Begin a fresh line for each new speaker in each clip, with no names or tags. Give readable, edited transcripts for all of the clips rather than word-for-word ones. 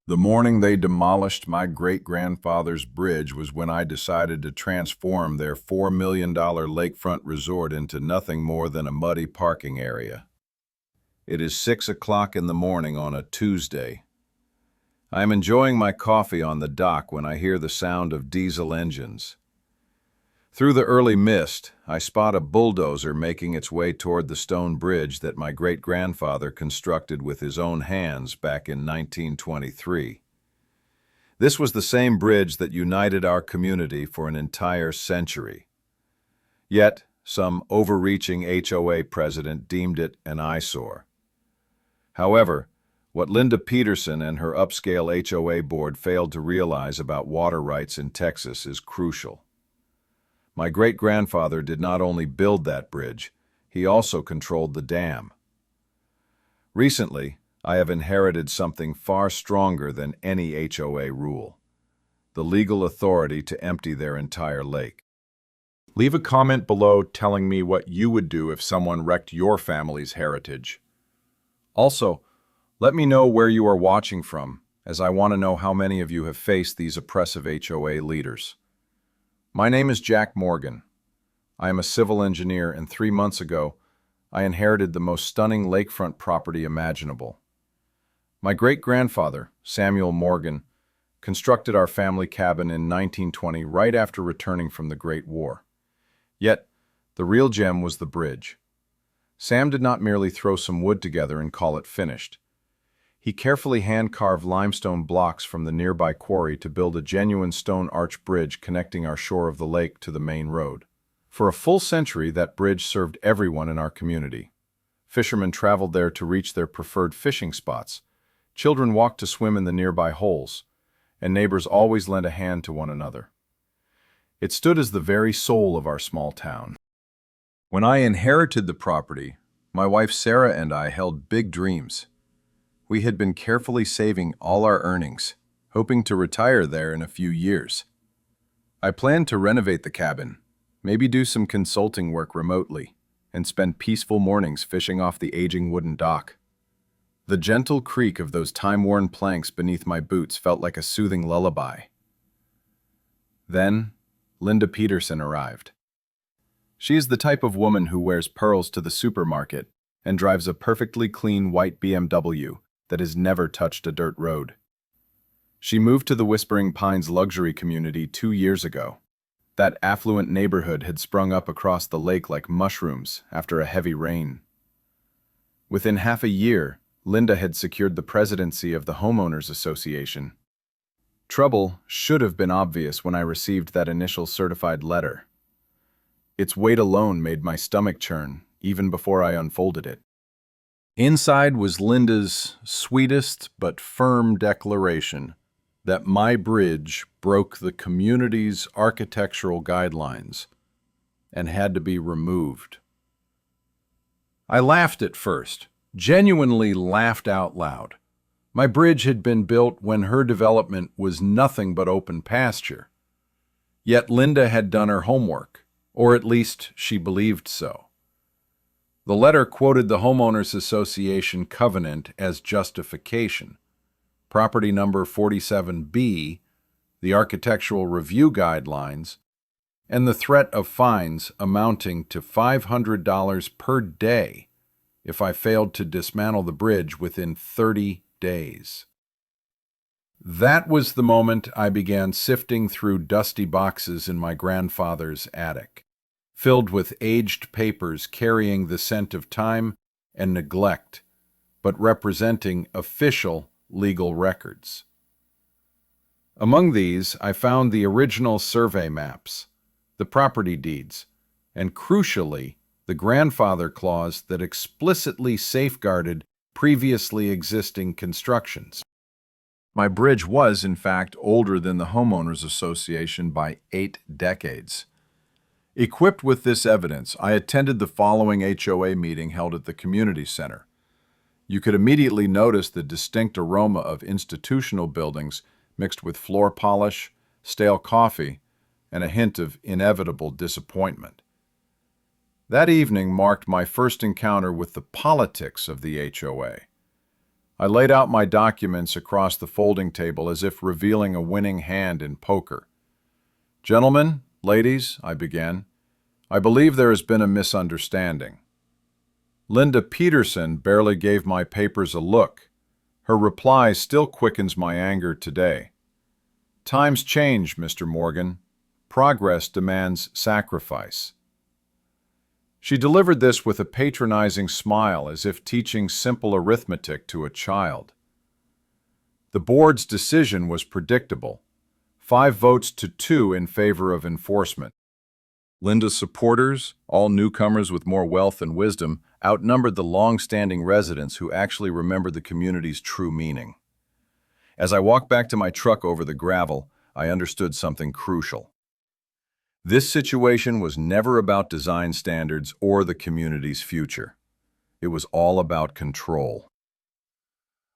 The morning they demolished my great-grandfather's bridge was when I decided to transform their $4 million lakefront resort into nothing more than a muddy parking area. It is 6 o'clock in the morning on a Tuesday. I am enjoying my coffee on the dock when I hear the sound of diesel engines. Through the early mist, I spot a bulldozer making its way toward the stone bridge that my great-grandfather constructed with his own hands back in 1923. This was the same bridge that united our community for an entire century. Yet, some overreaching HOA president deemed it an eyesore. However, what Linda Peterson and her upscale HOA board failed to realize about water rights in Texas is crucial. My great-grandfather did not only build that bridge, he also controlled the dam. Recently, I have inherited something far stronger than any HOA rule: the legal authority to empty their entire lake.
Leave a comment below telling me what you would do if someone wrecked your family's heritage. Also, let me know where you are watching from, as I want to know how many of you have faced these oppressive HOA leaders. My name is Jack Morgan. I am a civil engineer, and 3 months ago, I inherited the most stunning lakefront property imaginable. My great-grandfather, Samuel Morgan, constructed our family cabin in 1920 right after returning from the Great War. Yet, the real gem was the bridge. Sam did not merely throw some wood together and call it finished. He carefully hand-carved limestone blocks from the nearby quarry to build a genuine stone arch bridge connecting our shore of the lake to the main road. For a full century, that bridge served everyone in our community. Fishermen traveled there to reach their preferred fishing spots. Children walked to swim in the nearby holes, and neighbors always lent a hand to one another. It stood as the very soul of our small town. When I inherited the property, my wife Sarah and I held big dreams. We had been carefully saving all our earnings, hoping to retire there in a few years. I planned to renovate the cabin, maybe do some consulting work remotely, and spend peaceful mornings fishing off the aging wooden dock. The gentle creak of those time-worn planks beneath my boots felt like a soothing lullaby. Then, Linda Peterson arrived. She is the type of woman who wears pearls to the supermarket and drives a perfectly clean white BMW that has never touched a dirt road. She moved to the Whispering Pines luxury community 2 years ago. That affluent neighborhood had sprung up across the lake like mushrooms after a heavy rain. Within half a year, Linda had secured the presidency of the Homeowners Association. Trouble should have been obvious when I received that initial certified letter. Its weight alone made my stomach churn, even before I unfolded it. Inside was Linda's sweetest but firm declaration that my bridge broke the community's architectural guidelines and had to be removed. I laughed at first, genuinely laughed out loud. My bridge had been built when her development was nothing but open pasture. Yet Linda had done her homework, or at least she believed so. The letter quoted the Homeowners Association covenant as justification. Property number 47B, the architectural review guidelines, and the threat of fines amounting to $500 per day if I failed to dismantle the bridge within 30 days. That was the moment I began sifting through dusty boxes in my grandfather's attic, filled with aged papers carrying the scent of time and neglect, but representing official legal records. Among these, I found the original survey maps, the property deeds, and crucially, the grandfather clause that explicitly safeguarded previously existing constructions. My bridge was, in fact, older than the Homeowners Association by 8 decades. Equipped with this evidence, I attended the following HOA meeting held at the community center. You could immediately notice the distinct aroma of institutional buildings mixed with floor polish, stale coffee, and a hint of inevitable disappointment. That evening marked my first encounter with the politics of the HOA.
I laid out my documents across the folding table as if revealing a winning hand in poker. "Gentlemen, ladies," I began, "I believe there has been a misunderstanding." Linda Peterson barely gave my papers a look. Her reply still quickens my anger today. "Times change, Mr. Morgan. Progress demands sacrifice." She delivered this with a patronizing smile, as if teaching simple arithmetic to a child. The board's decision was predictable: 5 votes to 2 in favor of enforcement. Linda's supporters, all newcomers with more wealth and wisdom, outnumbered the long-standing residents who actually remembered the community's true meaning. As I walked back to my truck over the gravel, I understood something crucial. This situation was never about design standards or the community's future. It was all about control.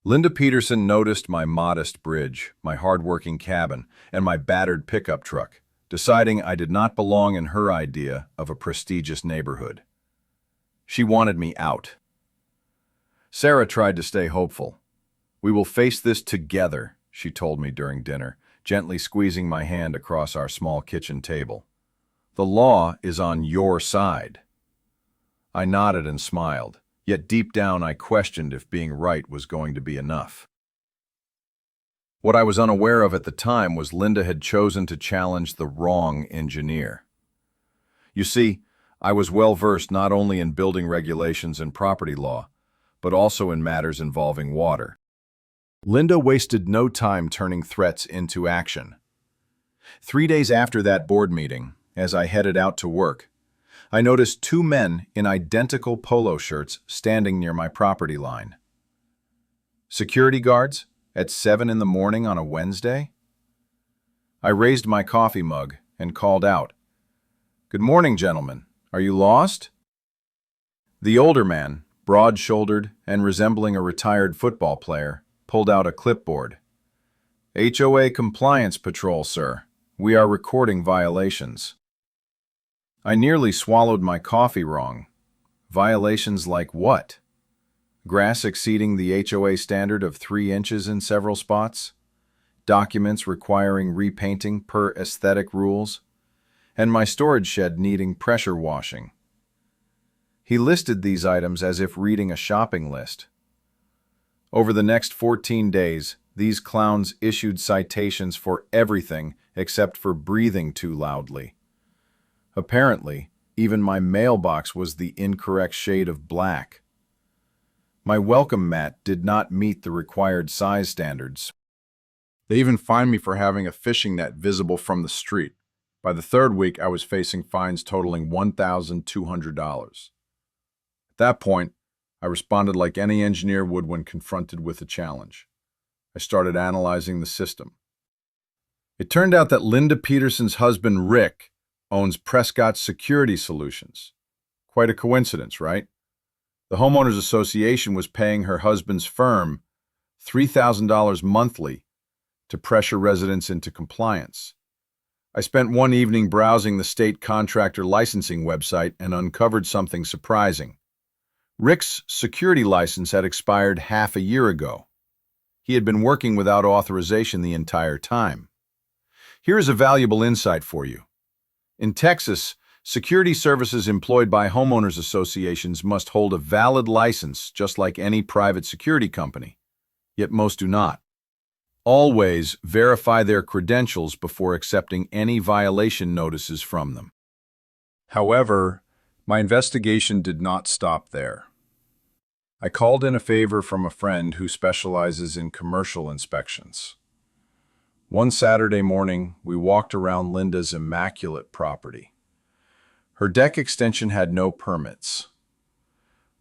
Linda Peterson noticed my modest bridge, my hard-working cabin, and my battered pickup truck, deciding I did not belong in her idea of a prestigious neighborhood. She wanted me out. Sarah tried to stay hopeful. "We will face this together," she told me during dinner, gently squeezing my hand across our small kitchen table. "The law is on your side." I nodded and smiled, yet deep down I questioned if being right was going to be enough. What I was unaware of at the time was Linda had chosen to challenge the wrong engineer. You see, I was well versed not only in building regulations and property law, but also in matters involving water. Linda wasted no time turning threats into action. 3 days after that board meeting, as I headed out to work, I noticed 2 men in identical polo shirts standing near my property line. Security guards at 7 in the morning on a Wednesday? I raised my coffee mug and called out, "Good morning, gentlemen. Are you lost?" The older man, broad-shouldered and resembling a retired football player, pulled out a clipboard. "HOA Compliance Patrol, sir. We are recording violations." I nearly swallowed my coffee wrong. Violations like what? Grass exceeding the HOA standard of 3 inches in several spots? Documents requiring repainting per aesthetic rules? And my storage shed needing pressure washing. He listed these items as if reading a shopping list. Over the next 14 days, these clowns issued citations for everything except for breathing too loudly. Apparently, even my mailbox was the incorrect shade of black. My welcome mat did not meet the required size standards. They even fined me for having a fishing net visible from the street. By the 3rd week, I was facing fines totaling $1,200. At that point, I responded like any engineer would when confronted with a challenge. I started analyzing the system. It turned out that Linda Peterson's husband, Rick, owns Prescott Security Solutions. Quite a coincidence, right? The Homeowners Association was paying her husband's firm $3,000 monthly to pressure residents into compliance. I spent one evening browsing the state contractor licensing website and uncovered something surprising. Rick's security license had expired half a year ago. He had been working without authorization the entire time. Here is a valuable insight for you. In Texas, security services employed by homeowners associations must hold a valid license just like any private security company, yet most do not. Always verify their credentials before accepting any violation notices from them. However, my investigation did not stop there. I called in a favor from a friend who specializes in commercial inspections. One Saturday morning, we walked around Linda's immaculate property. Her deck extension had no permits.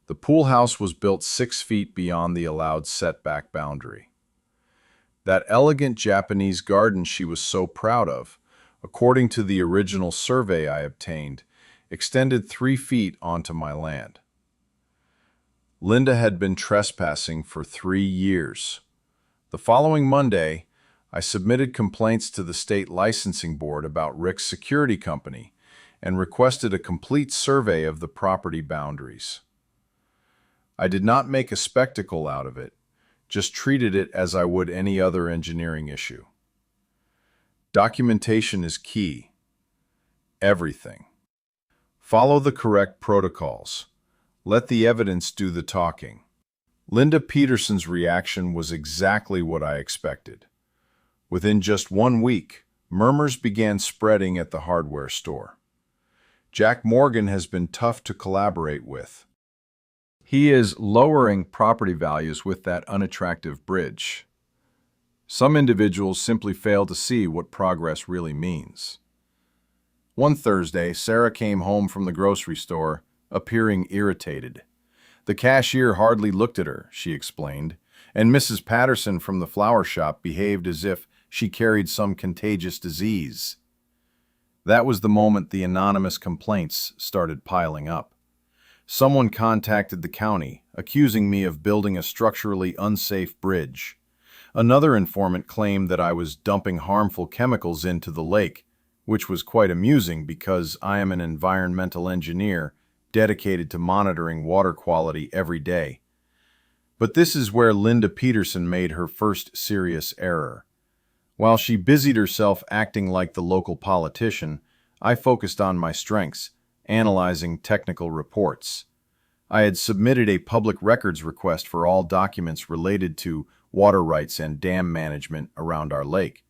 The pool house was built 6 feet beyond the allowed setback boundary. That elegant Japanese garden she was so proud of, according to the original survey I obtained, extended 3 feet onto my land. Linda had been trespassing for 3 years. The following Monday, I submitted complaints to the state licensing board about Rick's security company and requested a complete survey of the property boundaries. I did not make a spectacle out of it, just treated it as I would any other engineering issue. Documentation is key. Everything. Follow the correct protocols. Let the evidence do the talking. Linda Peterson's reaction was exactly what I expected. Within just 1 week, murmurs began spreading at the hardware store. Jack Morgan has been tough to collaborate with.
He is lowering property values with that unattractive bridge. Some individuals simply fail to see what progress really means. One Thursday, Sarah came home from the grocery store, appearing irritated. The cashier hardly looked at her, she explained, and Mrs. Patterson from the flower shop behaved as if she carried some contagious disease. That was the moment the anonymous complaints started piling up. Someone contacted the county, accusing me of building a structurally unsafe bridge. Another informant claimed that I was dumping harmful chemicals into the lake, which was quite amusing because I am an environmental engineer dedicated to monitoring water quality every day. But this is where Linda Peterson made her first serious error. While she busied herself acting like the local politician, I focused on my strengths, analyzing technical reports. I had submitted a public records request for all documents related to water rights and dam management around our lake.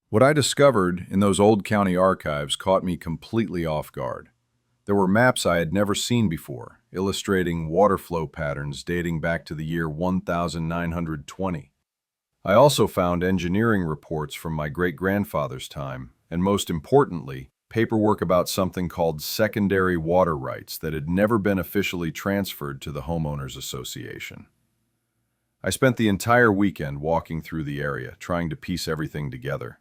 What I discovered in those old county archives caught me completely off guard. There were maps I had never seen before, illustrating water flow patterns dating back to the year 1920. I also found engineering reports from my great-grandfather's time, and most importantly, paperwork about something called secondary water rights that had never been officially transferred to the Homeowners Association. I spent the entire weekend walking through the area, trying to piece everything together.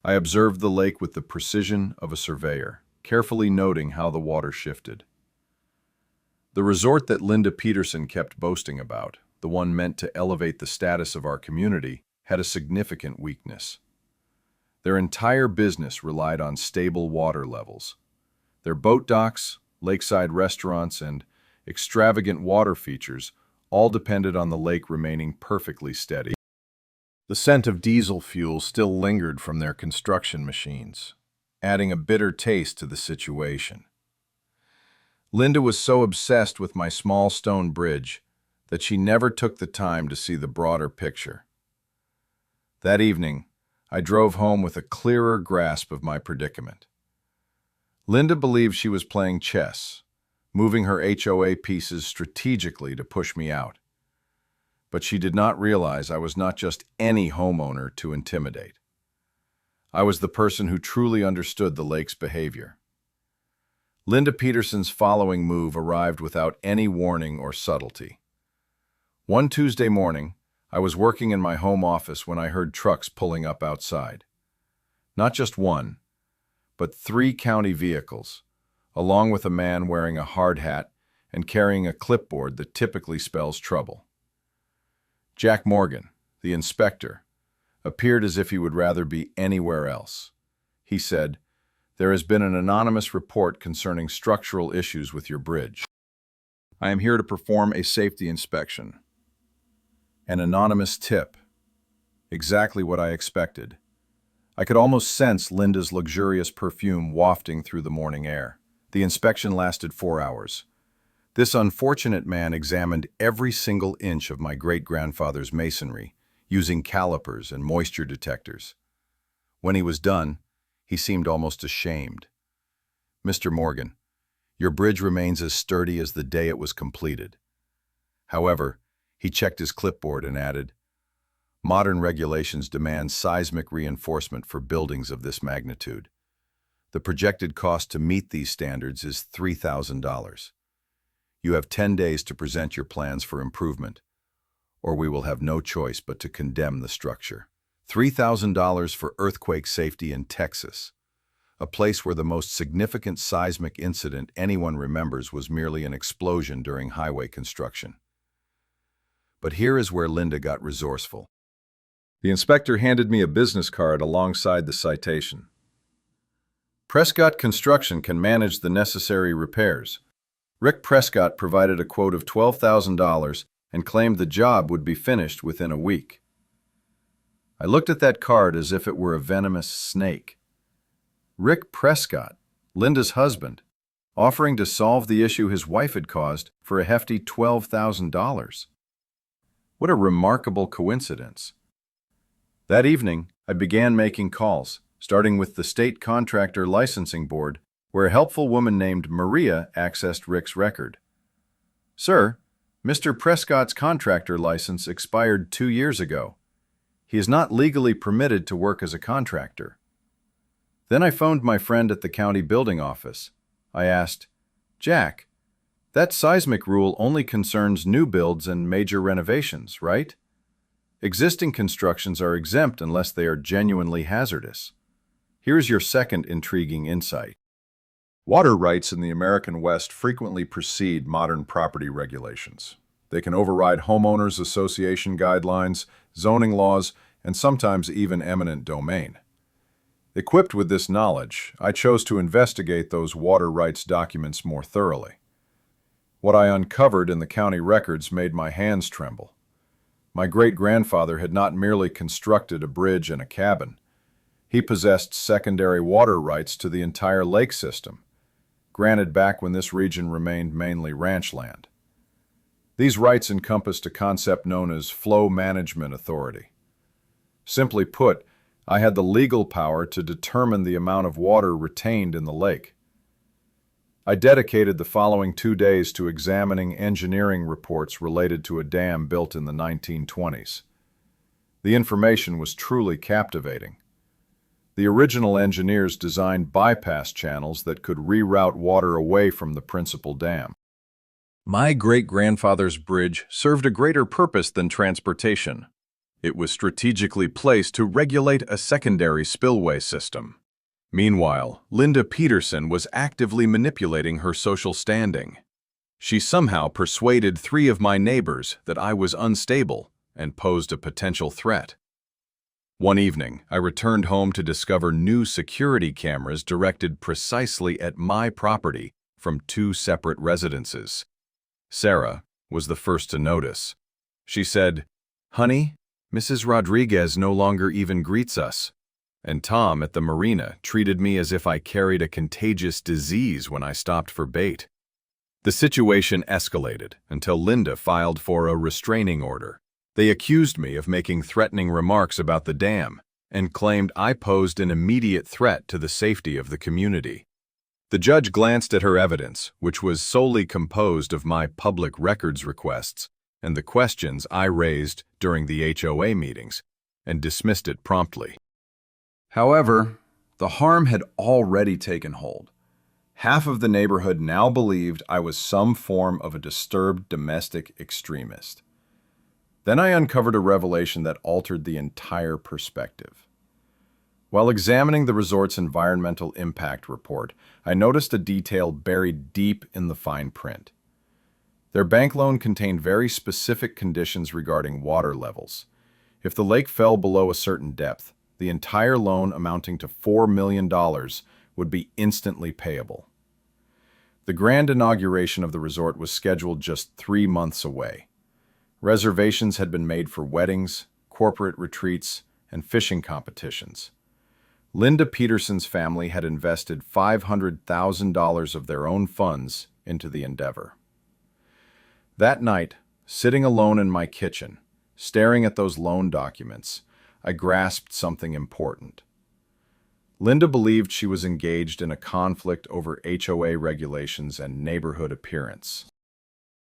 I observed the lake with the precision of a surveyor, carefully noting how the water shifted. The resort that Linda Peterson kept boasting about, the one meant to elevate the status of our community, had a significant weakness. Their entire business relied on stable water levels. Their boat docks, lakeside restaurants, and extravagant water features all depended on the lake remaining perfectly steady. The scent of diesel fuel still lingered from their construction machines, adding a bitter taste to the situation. Linda was so obsessed with my small stone bridge that she never took the time to see the broader picture. That evening, I drove home with a clearer grasp of my predicament. Linda believed she was playing chess, moving her HOA pieces strategically to push me out. But she did not realize I was not just any homeowner to intimidate. I was the person who truly understood the lake's behavior. Linda Peterson's following move arrived without any warning or subtlety. One Tuesday morning, I was working in my home office when I heard trucks pulling up outside. Not just one, but 3 county vehicles, along with a man wearing a hard hat and carrying a clipboard that typically spells trouble. Jack Morgan, the inspector, appeared as if he would rather be anywhere else. He said, "There has been an anonymous report concerning structural issues with your bridge. I am here to perform a safety inspection." An anonymous tip. Exactly what I expected. I could almost sense Linda's luxurious perfume wafting through the morning air. The inspection lasted 4 hours. This unfortunate man examined every single inch of my great-grandfather's masonry, using calipers and moisture detectors. When he was done, he seemed almost ashamed. "Mr. Morgan, your bridge remains as sturdy as the day it was completed." However, he checked his clipboard and added, "Modern regulations demand seismic reinforcement for buildings of this magnitude. The projected cost to meet these standards is $3,000. You have 10 days to present your plans for improvement, or we will have no choice but to condemn the structure." $3,000 for earthquake safety in Texas, a place where the most significant seismic incident anyone remembers was merely an explosion during highway construction. But here is where Linda got resourceful. The inspector handed me a business card alongside the citation. "Prescott Construction can manage the necessary repairs." Rick Prescott provided a quote of $12,000
and claimed the job would be finished within a week. I looked at that card as if it were a venomous snake. Rick Prescott, Linda's husband, offering to solve the issue his wife had caused for a hefty $12,000. What a remarkable coincidence. That evening, I began making calls, starting with the State Contractor Licensing Board, where a helpful woman named Maria accessed Rick's record. "Sir, Mr. Prescott's contractor license expired 2 years ago. He is not legally permitted to work as a contractor." Then I phoned my friend at the county building office. I asked, "Jack, that seismic rule only concerns new builds and major renovations, right? Existing constructions are exempt unless they are genuinely hazardous." Here's your second intriguing insight.
Water rights in the American West frequently precede modern property regulations. They can override homeowners association guidelines, zoning laws, and sometimes even eminent domain. Equipped with this knowledge, I chose to investigate those water rights documents more thoroughly. What I uncovered in the county records made my hands tremble. My great-grandfather had not merely constructed a bridge and a cabin. He possessed secondary water rights to the entire lake system, granted back when this region remained mainly ranch land. These rights encompassed a concept known as flow management authority. Simply put, I had the legal power to determine the amount of water retained in the lake. I dedicated the following 2 days to examining engineering reports related to a dam built in the 1920s. The information was truly captivating. The original engineers designed bypass channels that could reroute water away from the principal dam. My great-grandfather's bridge served a greater purpose than transportation. It was strategically placed to regulate a secondary spillway system. Meanwhile, Linda Peterson was actively manipulating her social standing. She somehow persuaded 3 of my neighbors that I was unstable and posed a potential threat. One evening, I returned home to discover new security cameras directed precisely at my property from 2 separate residences. Sarah was the first to notice. She said, "Honey, Mrs. Rodriguez no longer even greets us." And Tom at the marina treated me as if I carried a contagious disease when I stopped for bait. The situation escalated until Linda filed for a restraining order. They accused me of making threatening remarks about the dam and claimed I posed an immediate threat to the safety of the community. The judge glanced at her evidence, which was solely composed of my public records requests and the questions I raised during the HOA meetings, and dismissed it promptly. However, the harm had already taken hold. Half of the neighborhood now believed I was some form of a disturbed domestic extremist. Then I uncovered a revelation that altered the entire perspective. While examining the resort's environmental impact report, I noticed a detail buried deep in the fine print. Their bank loan contained very specific conditions regarding water levels. If the lake fell below a certain depth, the entire loan amounting to $4 million would be instantly payable. The grand inauguration of the resort was scheduled just 3 months away. Reservations had been made for weddings, corporate retreats, and fishing competitions. Linda Peterson's family had invested $500,000 of their own funds into the endeavor. That night, sitting alone in my kitchen, staring at those loan documents, I grasped something important. Linda believed she was engaged in a conflict over HOA regulations and neighborhood appearance.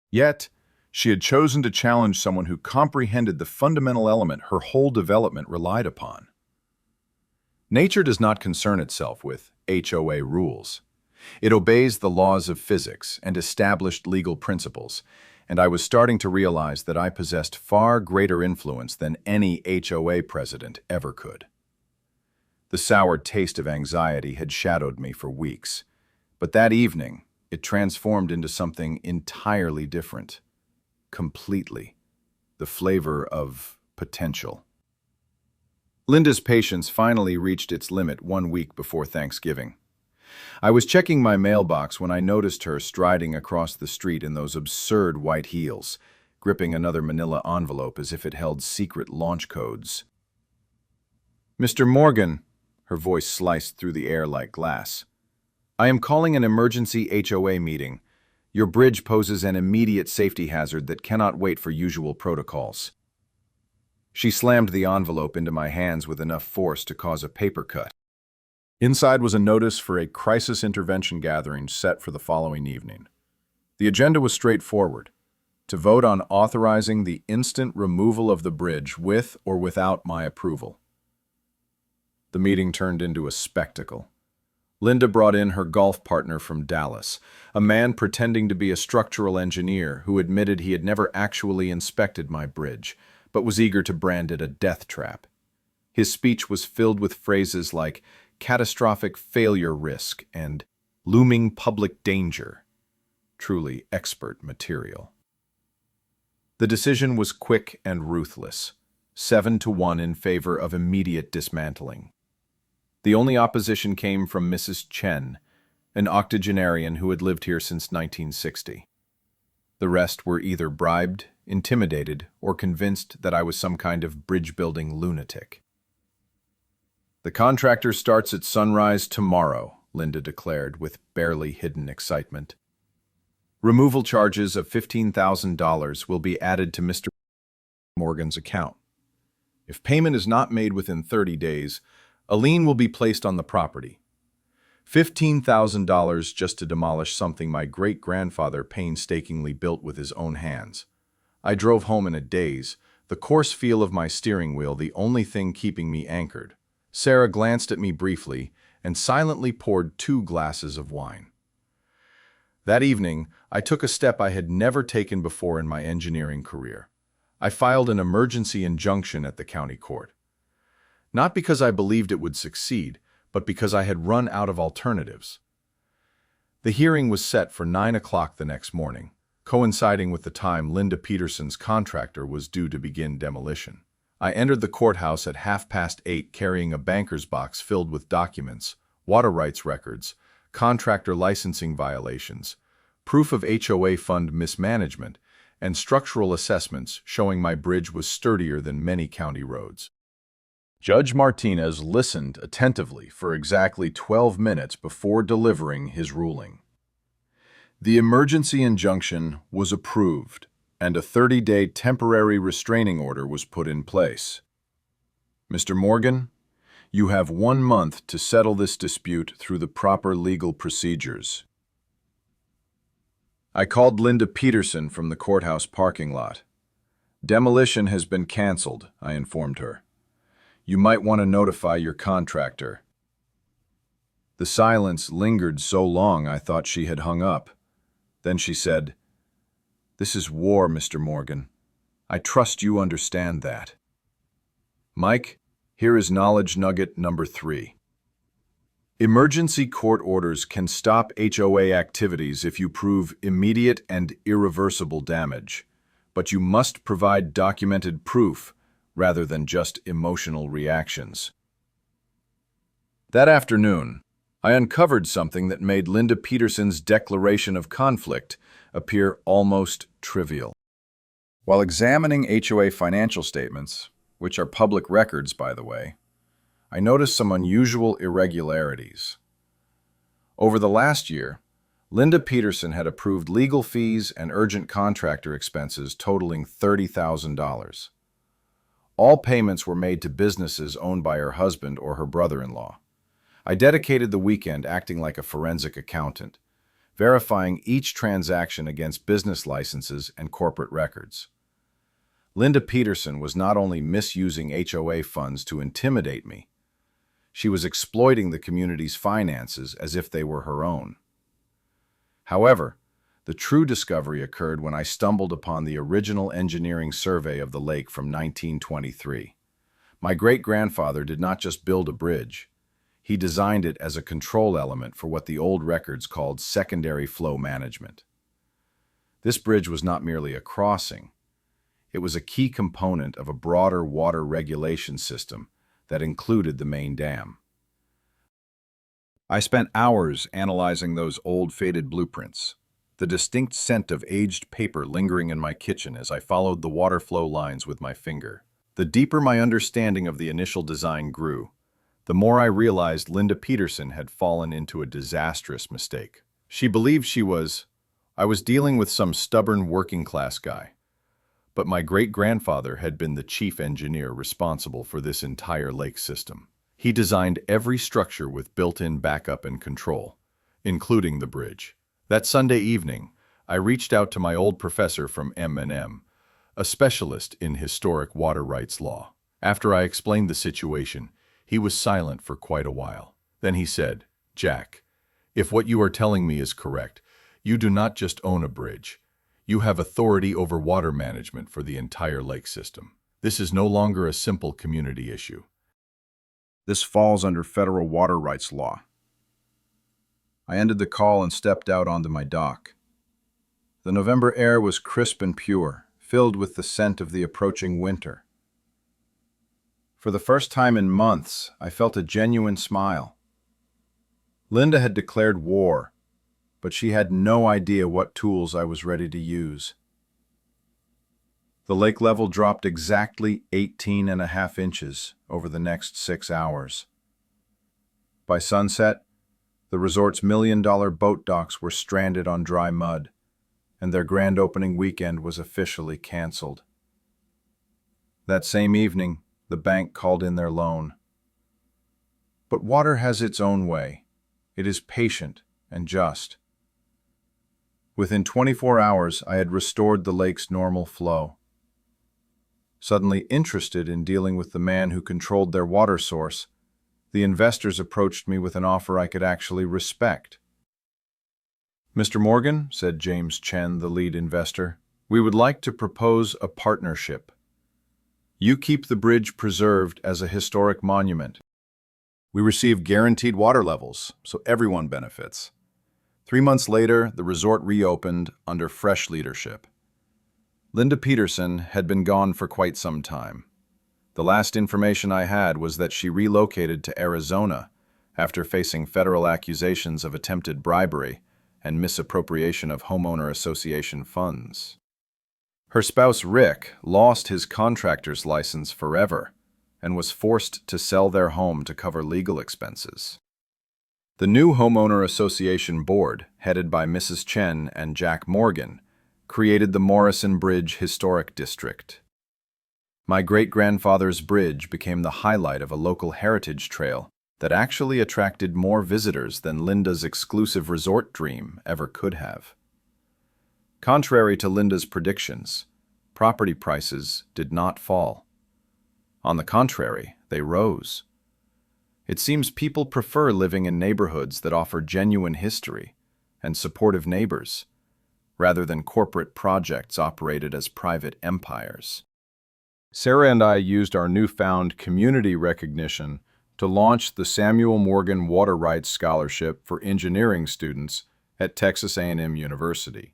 Yet, she had chosen to challenge someone who comprehended the fundamental element her whole development relied upon. Nature does not concern itself with HOA rules. It obeys the laws of physics and established legal principles, and I was starting to realize that I possessed far greater influence than any HOA president ever could. The sour taste of anxiety had shadowed me for weeks, but that evening it transformed into something entirely different. Completely. The flavor of potential. Linda's patience finally reached its limit 1 week before Thanksgiving. I was checking my mailbox when I noticed her striding across the street in those absurd white heels, gripping another manila envelope as if it held secret launch codes. "Mr. Morgan," her voice sliced through the air like glass, "I am calling an emergency HOA meeting. Your bridge poses an immediate safety hazard that cannot wait for usual protocols." She slammed the envelope into my hands with enough force to cause a paper cut. Inside was a notice for a crisis intervention gathering set for the following evening. The agenda was straightforward: to vote on authorizing the instant removal of the bridge with or without my approval. The meeting turned into a spectacle. Linda brought in her golf partner from Dallas, a man pretending to be a structural engineer who admitted he had never actually inspected my bridge, but was eager to brand it a death trap. His speech was filled with phrases like catastrophic failure risk and looming public danger. Truly expert material. The decision was quick and ruthless, 7-1 in favor of immediate dismantling. The only opposition came from Mrs. Chen, an octogenarian who had lived here since 1960. The rest were either bribed, intimidated, or convinced that I was some kind of bridge-building lunatic. "The contractor starts at sunrise tomorrow," Linda declared with barely hidden excitement. "Removal charges of $15,000 will be added to Mr. Morgan's account. If payment is not made within 30 days, a lien will be placed on the property. $15,000 just to demolish something my great-grandfather painstakingly built with his own hands." I drove home in a daze, the coarse feel of my steering wheel the only thing keeping me anchored. Sarah glanced at me briefly and silently poured 2 glasses of wine. That evening, I took a step I had never taken before in my engineering career. I filed an emergency injunction at the county court. Not because I believed it would succeed, but because I had run out of alternatives. The hearing was set for 9 o'clock the next morning, coinciding with the time Linda Peterson's contractor was due to begin demolition. I entered the courthouse at 8:30 carrying a banker's box filled with documents, water rights records, contractor licensing violations, proof of HOA fund mismanagement, and structural assessments showing my bridge was sturdier than many county roads. Judge Martinez listened attentively for exactly 12 minutes before delivering his ruling. The emergency injunction was approved, and a 30-day temporary restraining order was put in place. "Mr. Morgan, you have 1 month to settle this dispute through the proper legal procedures." I called Linda Peterson from the courthouse parking lot. "Demolition has been canceled," I informed her. "You might want to notify your contractor." The silence lingered so long I thought she had hung up. Then she said, "This is war, Mr. Morgan. I trust you understand that. Mike, here is knowledge nugget number 3. Emergency court orders can stop HOA activities if you prove immediate and irreversible damage, but you must provide documented proof rather than just emotional reactions." That afternoon, I uncovered something that made Linda Peterson's declaration of conflict appear almost trivial. While examining HOA financial statements, which are public records, by the way, I noticed some unusual irregularities. Over the last year, Linda Peterson had approved legal fees and urgent contractor expenses totaling $30,000. All payments were made to businesses owned by her husband or her brother-in-law. I dedicated the weekend acting like a forensic accountant, verifying each transaction against business licenses and corporate records. Linda Peterson was not only misusing HOA funds to intimidate me, she was exploiting the community's finances as if they were her own. However, the true discovery occurred when I stumbled upon the original engineering survey of the lake from 1923. My great-grandfather did not just build a bridge. He designed it as a control element for what the old records called secondary flow management. This bridge was not merely a crossing. It was a key component of a broader water regulation system that included the main dam. I spent hours analyzing those old faded blueprints,
the distinct scent of aged paper lingering in my kitchen as I followed the water flow lines with my finger. The deeper my understanding of the initial design grew, the more I realized Linda Peterson had fallen into a disastrous mistake. She believed I was dealing with some stubborn working-class guy. But my great-grandfather had been the chief engineer responsible for this entire lake system. He designed every structure with built-in backup and control, including the bridge. That Sunday evening, I reached out to my old professor from M&M, a specialist in historic water rights law. After I explained the situation, he was silent for quite a while. Then he said, "Jack, if what you are telling me is correct, you do not just own a bridge. You have authority over water management for the entire lake system. This is no longer a simple community issue.
This falls under federal water rights law." I ended the call and stepped out onto my dock. The November air was crisp and pure, filled with the scent of the approaching winter. For the first time in months, I felt a genuine smile. Linda had declared war, but she had no idea what tools I was ready to use. The lake level dropped exactly 18.5 inches over the next 6 hours. By sunset, the resort's million-dollar boat docks were stranded on dry mud, and their grand opening weekend was officially canceled. That same evening, the bank called in their loan. But water has its own way. It is patient and just. Within 24 hours, I had restored the lake's normal flow. Suddenly interested in dealing with the man who controlled their water source, the investors approached me with an offer I could actually respect. "Mr. Morgan," said James Chen, the lead investor, "we would like to propose a partnership. You keep the bridge preserved as a historic monument. We receive guaranteed water levels, so everyone benefits." 3 months later, the resort reopened under fresh leadership. Linda Peterson had been gone for quite some time. The last information I had was that she relocated to Arizona after facing federal accusations of attempted bribery and misappropriation of homeowner association funds. Her spouse Rick lost his contractor's license forever and was forced to sell their home to cover legal expenses. The new homeowner association board, headed by Mrs. Chen and Jack Morgan, created the Morrison Bridge Historic District. My great-grandfather's bridge became the highlight of a local heritage trail that actually attracted more visitors than Linda's exclusive resort dream ever could have. Contrary to Linda's predictions, property prices did not fall. On the contrary, they rose. It seems people prefer living in neighborhoods that offer genuine history and supportive neighbors, rather than corporate projects operated as private empires. Sarah and I used our newfound community recognition to launch the Samuel Morgan Water Rights Scholarship for engineering students at Texas A&M University.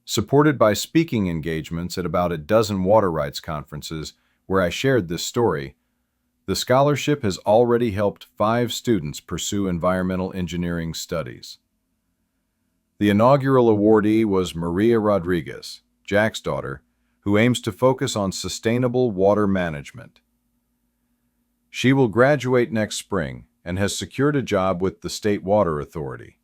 Supported by speaking engagements at about a dozen water rights conferences where I shared this story, the scholarship has already helped 5 students pursue environmental engineering studies. The inaugural awardee was Maria Rodriguez, Jack's daughter, who aims to focus on sustainable water management. She will graduate next spring and has secured a job with the State Water Authority.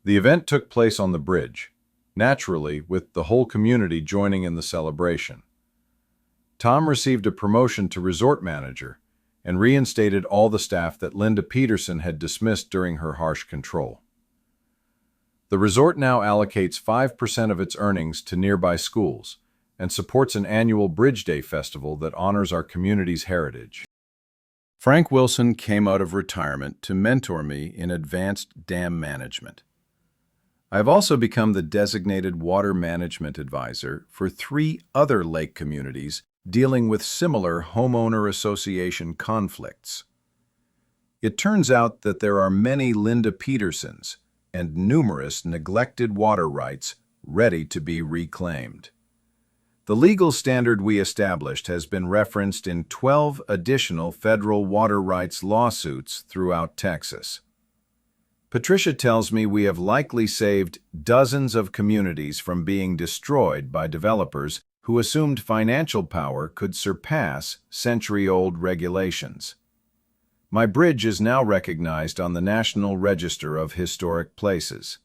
The event took place on the bridge, naturally with the whole community joining in the celebration. Tom received a promotion to resort manager and reinstated all the staff that Linda Peterson had dismissed during her harsh control. The resort now allocates 5% of its earnings to nearby schools and supports an annual Bridge Day festival that honors our community's heritage. Frank Wilson came out of retirement to mentor me in advanced dam management. I have also become the designated water management advisor for 3 other lake communities dealing with similar homeowner association conflicts. It turns out that there are many Linda Petersons and numerous neglected water rights ready to be reclaimed. The legal standard we established has been referenced in 12 additional federal water rights lawsuits throughout Texas.
Patricia tells me we have likely saved dozens of communities from being destroyed by developers who assumed financial power could surpass century-old regulations. My bridge is now recognized on the National Register of Historic Places.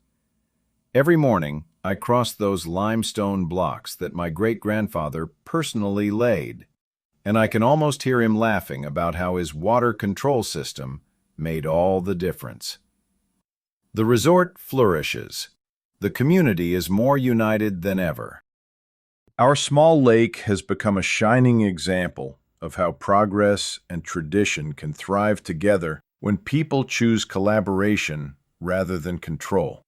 Every morning, I cross those limestone blocks that my great-grandfather personally laid, and I can almost hear him laughing about how his water control system made all the difference. The resort flourishes. The community is more united than ever.
Our small lake has become a shining example of how progress and tradition can thrive together when people choose collaboration rather than control.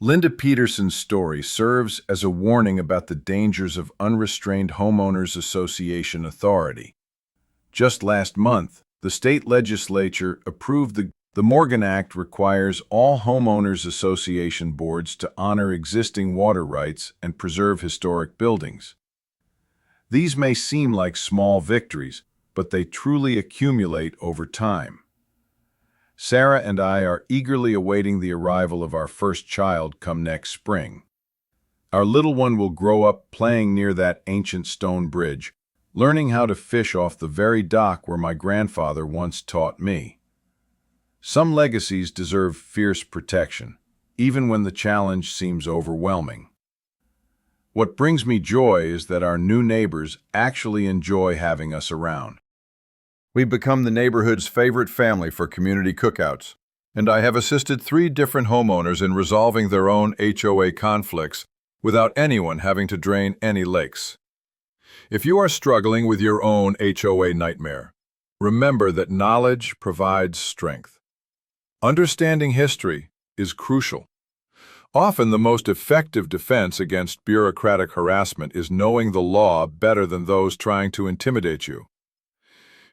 Linda Peterson's story serves as a warning about the dangers of unrestrained homeowners association authority. Just last month, the state legislature approved the Morgan Act requires all homeowners association boards to honor existing water rights and preserve historic buildings. These may seem like small victories, but they truly accumulate over time. Sarah and I are eagerly awaiting the arrival of our first child come next spring. Our little one will grow up playing near that ancient stone bridge, learning how to fish off the very dock where my grandfather once taught me. Some legacies deserve fierce protection, even when the challenge seems overwhelming. What brings me joy is that our new neighbors actually enjoy having us around. We've become the neighborhood's favorite family for community cookouts, and I have assisted 3 different homeowners in resolving their own HOA conflicts without anyone having to drain any lakes. If you are struggling with your own HOA nightmare, remember that knowledge provides strength. Understanding history is crucial. Often the most effective defense against bureaucratic harassment is knowing the law better than those trying to intimidate you.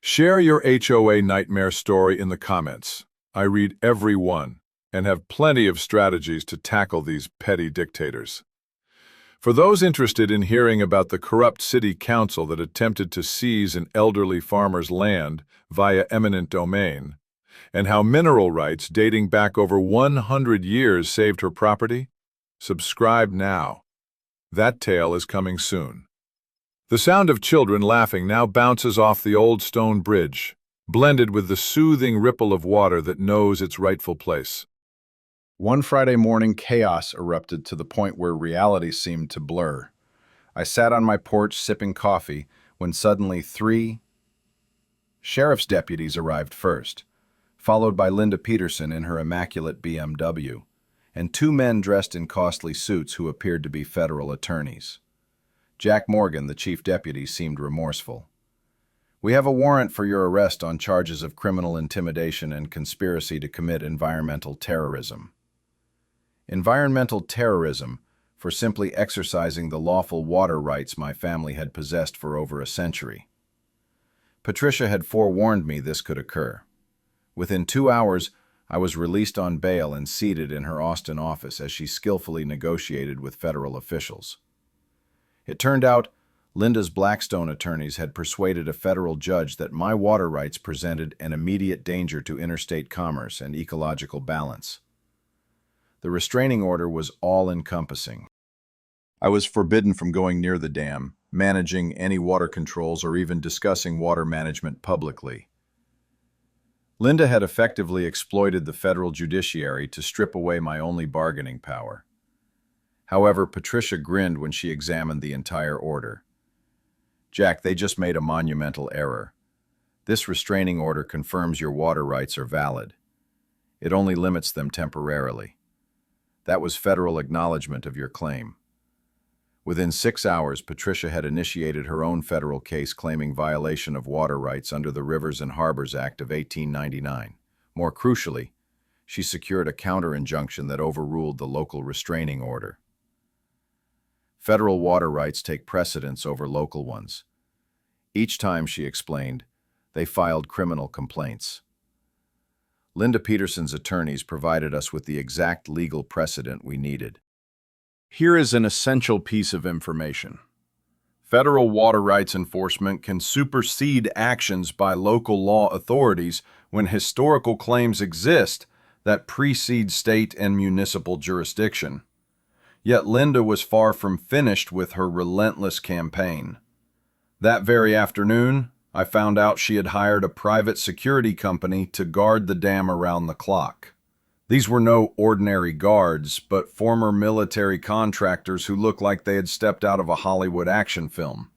Share your HOA nightmare story in the comments. I read every one and have plenty of strategies to tackle these petty dictators. For those interested in hearing about the corrupt city council that attempted to seize an elderly farmer's land via eminent domain, and how mineral rights dating back over 100 years saved her property, subscribe now. That tale is coming soon. The sound of children laughing now bounces off the old stone bridge, blended with the soothing ripple of water that knows its rightful place. One Friday morning, chaos erupted to the point where reality seemed to blur. I sat on my porch sipping coffee when suddenly 3 sheriff's deputies arrived first, followed by Linda Peterson in her immaculate BMW, and 2 men dressed in costly suits who appeared to be federal attorneys. Jack Morgan, the chief deputy, seemed remorseful. "We have a warrant for your arrest on charges of criminal intimidation and conspiracy to commit environmental terrorism." Environmental terrorism, for simply exercising the lawful water rights my family had possessed for over a century. Patricia had forewarned me this could occur. Within 2 hours, I was released on bail and seated in her Austin office as she skillfully negotiated with federal officials. It turned out Linda's Blackstone attorneys had persuaded a federal judge that my water rights presented an immediate danger to interstate commerce and ecological balance. The restraining order was all-encompassing. I was forbidden from going near the dam, managing any water controls, or even discussing water management publicly. Linda had effectively exploited the federal judiciary to strip away my only bargaining power. However, Patricia grinned when she examined the entire order. "Jack, they just made a monumental error. This restraining order confirms your water rights are valid. It only limits them temporarily. That was federal acknowledgement of your claim." Within 6 hours, Patricia had initiated her own federal case claiming violation of water rights under the Rivers and Harbors Act of 1899. More crucially, she secured a counter-injunction that overruled the local restraining order. Federal water rights take precedence over local ones. Each time, she explained, they filed criminal complaints. Linda Peterson's attorneys provided us with the exact legal precedent we needed. Here is an essential piece of information. Federal water rights enforcement can supersede actions by local law authorities when historical claims exist
that precede state and municipal jurisdiction. Yet Linda was far from finished with her relentless campaign. That very afternoon, I found out she had hired a private security company to guard the dam around the clock. These were no ordinary guards, but former military contractors who looked like they had stepped out of a Hollywood action film.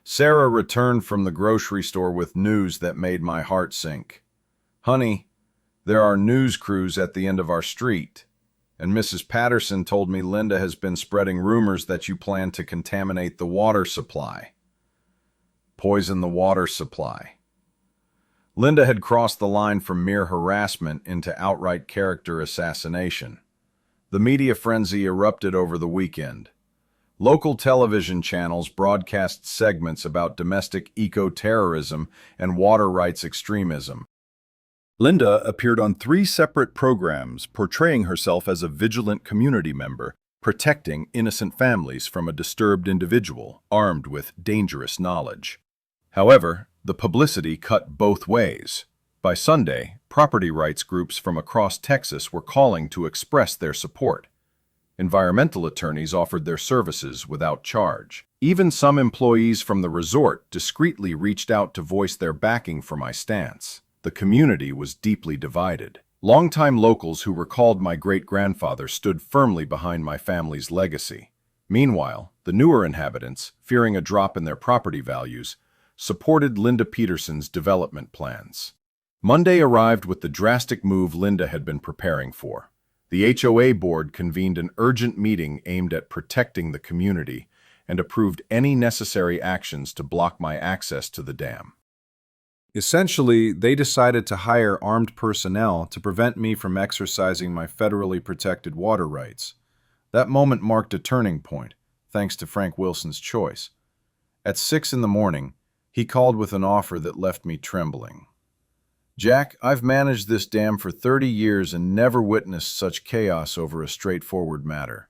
Sarah returned from the grocery store with news that made my heart sink. "Honey, there are news crews at the end of our street, and Mrs. Patterson told me Linda has been spreading rumors that you plan to contaminate the water supply." Poison the water supply. Linda had crossed the line from mere harassment into outright character assassination. The media frenzy erupted over the weekend. Local television channels broadcast segments about domestic eco-terrorism and water rights extremism.
Linda appeared on 3 separate programs portraying herself as a vigilant community member, protecting innocent families from a disturbed individual armed with dangerous knowledge. However, the publicity cut both ways. By Sunday, property rights groups from across Texas were calling to express their support. Environmental attorneys offered their services without charge. Even some employees from the resort discreetly reached out to voice their backing for my stance. The community was deeply divided. Longtime locals who recalled my great-grandfather stood firmly behind my family's legacy. Meanwhile, the newer inhabitants, fearing a drop in their property values, supported Linda Peterson's development plans. Monday arrived with the drastic move Linda had been preparing for. The HOA board convened an urgent meeting aimed at protecting the community and approved any necessary actions to block my access to the dam. Essentially, they decided to hire armed personnel to prevent me from exercising my federally protected water rights. That moment marked a turning point, thanks to Frank Wilson's choice. At 6 in the morning, he called with an offer that left me trembling. "Jack, I've managed this dam for 30 years and never witnessed such chaos over a straightforward matter.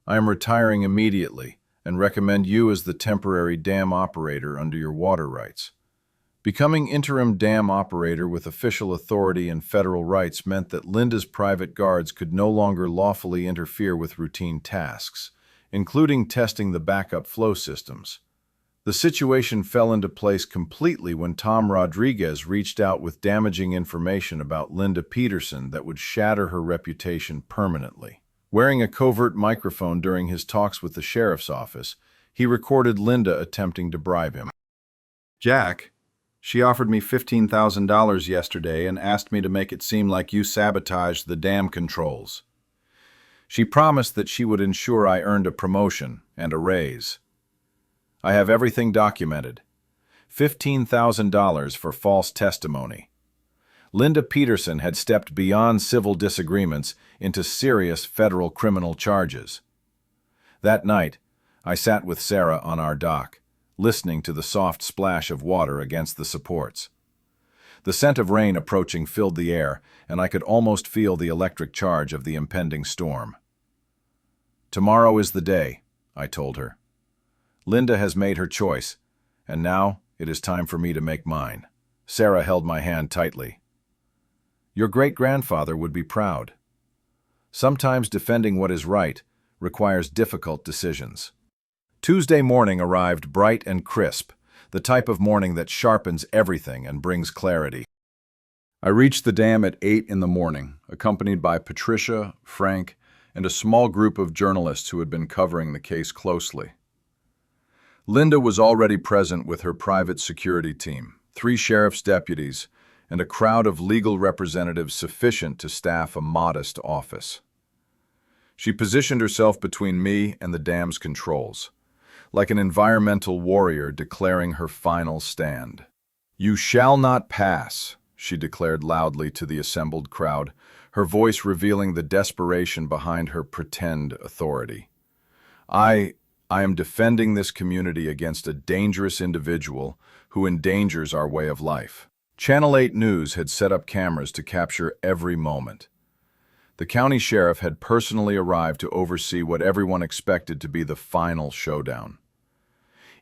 I am retiring immediately and recommend you as the temporary dam operator under your water rights." Becoming interim dam operator with official authority and federal rights meant that Linda's private guards could no longer lawfully interfere with routine tasks, including testing the backup flow systems. The situation fell into place completely when Tom Rodriguez reached out with damaging information about Linda Peterson that would shatter her reputation permanently. Wearing a covert microphone during his talks with the sheriff's office, he recorded Linda attempting to bribe him. "Jack, she offered me $15,000 yesterday and asked me to make it seem like you sabotaged the dam controls. She promised that she would ensure I earned a promotion and a raise. I have everything documented. $15,000 for false testimony." Linda Peterson had stepped beyond civil disagreements into serious federal criminal charges. That night, I sat with Sarah on our dock, listening to the soft splash of water against the supports. The scent of rain approaching filled the air, and I could almost feel the electric charge of the impending storm. "Tomorrow is the day," I told her. "Linda has made her choice, and now it is time for me to make mine." Sarah held my hand tightly. "Your great-grandfather would be proud. Sometimes defending what is right requires difficult decisions." Tuesday morning arrived bright and crisp, the type of morning that sharpens everything and brings clarity. I reached the dam at 8 in the morning, accompanied by Patricia, Frank, and a small group of journalists who had been covering the case closely. Linda was already present with her private security team, 3 sheriff's deputies, and a crowd of legal representatives sufficient to staff a modest office. She positioned herself between me and the dam's controls, like an environmental warrior declaring her final stand. "You shall not pass," she declared loudly to the assembled crowd, her voice revealing the desperation behind her pretend authority. I am defending this community against a dangerous individual who endangers our way of life." Channel 8 News had set up cameras to capture every moment. The county sheriff had personally arrived to oversee what everyone expected to be the final showdown.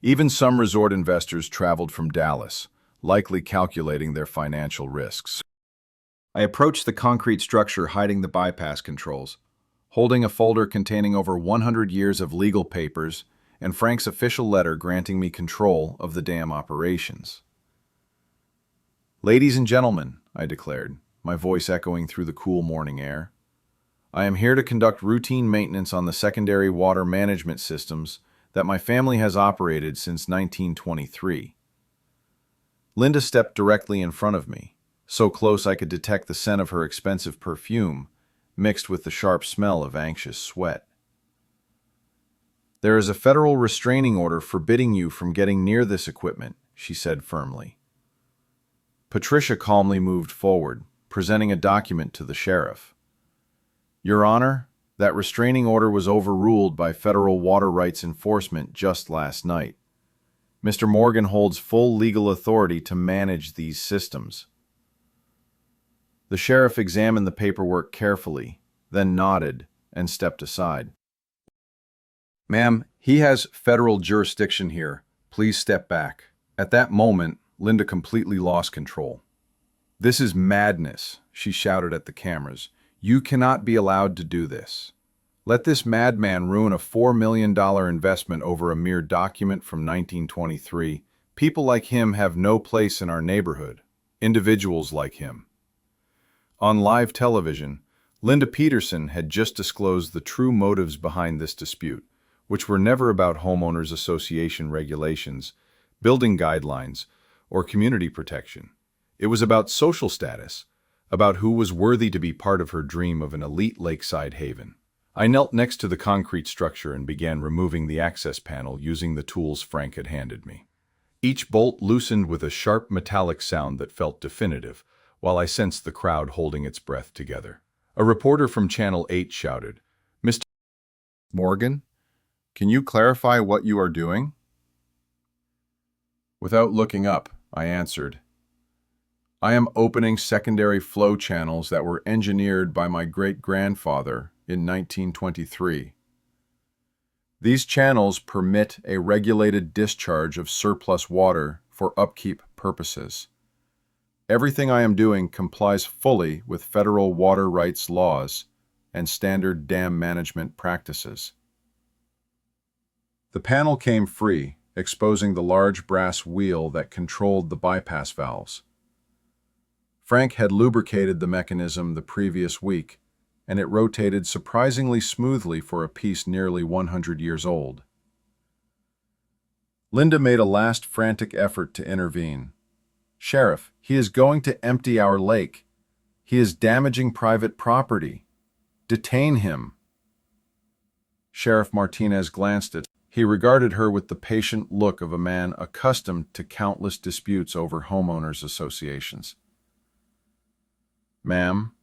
Even some resort investors traveled from Dallas, likely calculating their financial risks. I approached the concrete structure hiding the bypass controls, holding a folder containing over 100 years of legal papers and Frank's official letter granting me control of the dam operations. "Ladies and gentlemen," I declared, my voice echoing through the cool morning air, "I am here to conduct routine maintenance on the secondary water management systems that my family has operated since 1923. Linda stepped directly in front of me, so close I could detect the scent of her expensive perfume, mixed with the sharp smell of anxious sweat. "There is a federal restraining order forbidding you from getting near this equipment," she said firmly. Patricia calmly moved forward, presenting a document to the sheriff. "Your Honor, that restraining order was overruled by federal water rights enforcement just last night. Mr. Morgan holds full legal authority to manage these systems." The sheriff examined the paperwork carefully, then nodded and stepped aside. "Ma'am, he has federal jurisdiction here. Please step back." At that moment, Linda completely lost control. "This is madness," she shouted at the cameras. "You cannot be allowed to do this. Let this madman ruin a $4 million investment over a mere document from 1923. People like him have no place in our neighborhood. Individuals like him." On live television, Linda Peterson had just disclosed the true motives behind this dispute, which were never about homeowners association regulations, building guidelines, or community protection. It was about social status, about who was worthy to be part of her dream of an elite lakeside haven. I knelt next to the concrete structure and began removing the access panel using the tools Frank had handed me. Each bolt loosened with a sharp metallic sound that felt definitive, while I sensed the crowd holding its breath together. A reporter from Channel 8 shouted, "Mr. Morgan, can you clarify what you are doing?" Without looking up, I answered, "I am opening secondary flow channels that were engineered by my great-grandfather in 1923. These channels permit a regulated discharge of surplus water for upkeep purposes. Everything I am doing complies fully with federal water rights laws and standard dam management practices." The panel came free, exposing the large brass wheel that controlled the bypass valves. Frank had lubricated the mechanism the previous week, and it rotated surprisingly smoothly for a piece nearly 100 years old. Linda made a last frantic effort to intervene. "Sheriff, he is going to empty our lake. He is damaging private property. Detain him." Sheriff Martinez glanced at her. He regarded her with the patient look of a man accustomed to countless disputes over homeowners associations. "Ma'am,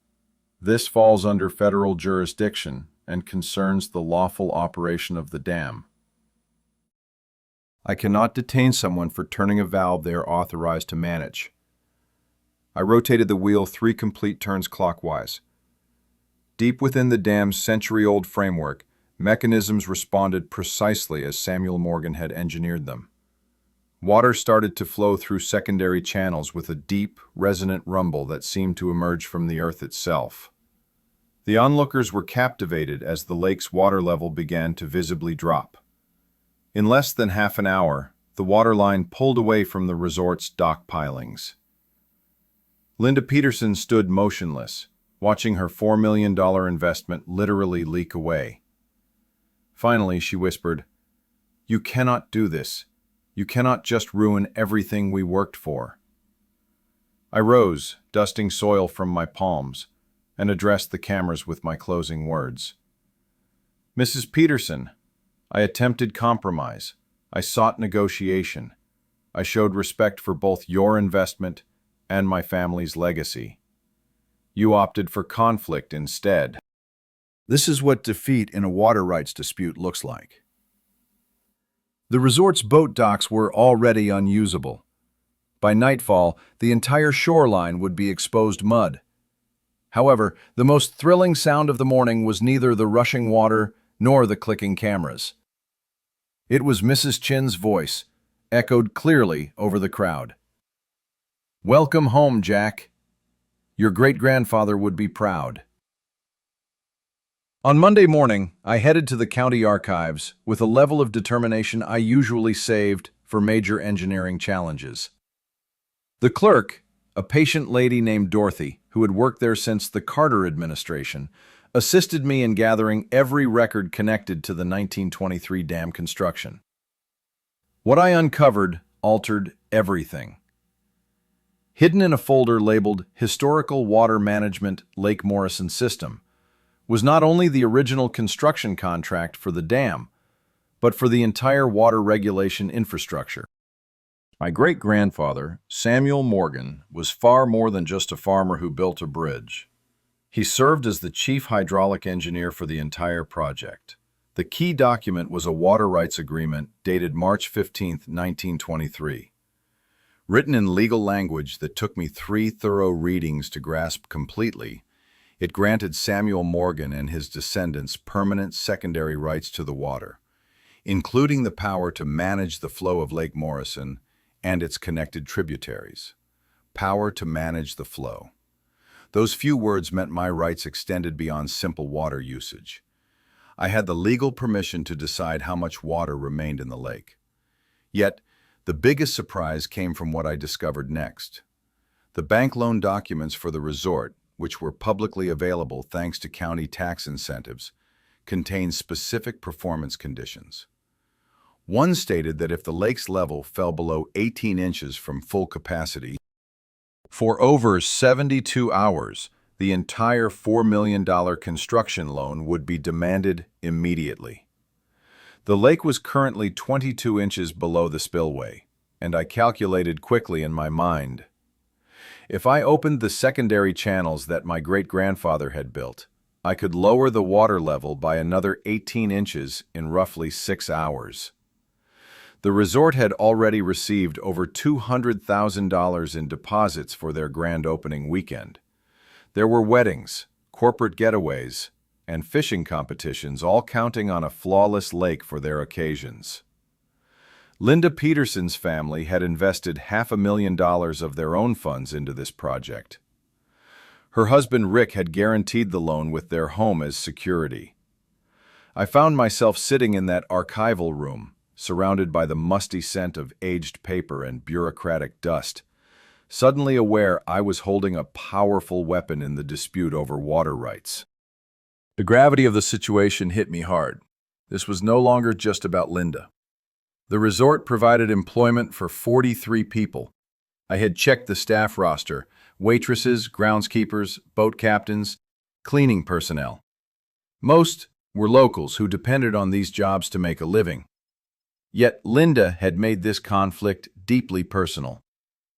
this falls under federal jurisdiction and concerns the lawful operation of the dam. I cannot detain someone for turning a valve they are authorized to manage." I rotated the wheel 3 complete turns clockwise. Deep within the dam's century-old framework, mechanisms responded precisely as Samuel Morgan had engineered them. Water started to flow through secondary channels with a deep, resonant rumble that seemed to emerge from the earth itself. The onlookers were captivated as the lake's water level began to visibly drop. In less than half an hour, the water line pulled away from the resort's dock pilings. Linda Peterson stood motionless, watching her $4 million investment literally leak away. Finally, she whispered, "You cannot do this. You cannot just ruin everything we worked for." I rose, dusting soil from my palms, and addressed the cameras with my closing words. "Mrs. Peterson, I attempted compromise. I sought negotiation. I showed respect for both your investment and my family's legacy. You opted for conflict instead." This is what defeat in a water rights dispute looks like. The resort's boat docks were already unusable. By nightfall, the entire shoreline would be exposed mud. However, the most thrilling sound of the morning was neither the rushing water nor the clicking cameras. It was Mrs. Chin's voice, echoed clearly over the crowd. "Welcome home, Jack.
Your great-grandfather would be proud.
On Monday morning, I headed to the county archives with a level of determination I usually saved for major engineering challenges. The clerk, a patient lady named Dorothy, who had worked there since the Carter administration, assisted me in gathering every record connected to the 1923 dam construction. What I uncovered altered everything. Hidden in a folder labeled Historical Water Management Lake Morrison System was not only the original construction contract for the dam, but for the entire water regulation infrastructure. My great-grandfather, Samuel Morgan, was far more than just a farmer who built a bridge. He served as the chief hydraulic engineer for the entire project. The key document was a water rights agreement dated March 15, 1923. Written in legal language that took me 3 thorough readings to grasp completely, it granted Samuel Morgan and his descendants permanent secondary rights to the water, including the power to manage the flow of Lake Morrison and its connected tributaries. Power to manage the flow. Those few words meant my rights extended beyond simple water usage. I had the legal permission to decide how much water remained in the lake. Yet, the biggest surprise came from what I discovered next. The bank loan documents for the resort, which were publicly available thanks to county tax incentives, contained specific performance conditions. One stated that if the lake's level fell below 18 inches from full capacity, for over 72 hours, the entire $4 million construction loan would be demanded immediately. The lake was currently 22 inches below the spillway, and I calculated quickly in my mind. If I opened the secondary channels that my great-grandfather had built, I could lower the water level by another 18 inches in roughly 6 hours. The resort had already received over $200,000 in deposits for their grand opening weekend. There were weddings, corporate getaways, and fishing competitions all counting on a flawless lake for their occasions. Linda Peterson's family had invested $500,000 of their own funds into this project. Her husband Rick had guaranteed the loan with their home as security. I found myself sitting in that archival room, surrounded by the musty scent of aged paper and bureaucratic dust, suddenly aware I was holding a powerful weapon in the dispute over water rights. The gravity of the situation hit me hard. This was no longer just about Linda. The resort provided employment for 43 people. I had checked the staff roster: waitresses, groundskeepers, boat captains, cleaning personnel. Most were locals who depended on these jobs to make a living. Yet Linda had made this conflict deeply personal.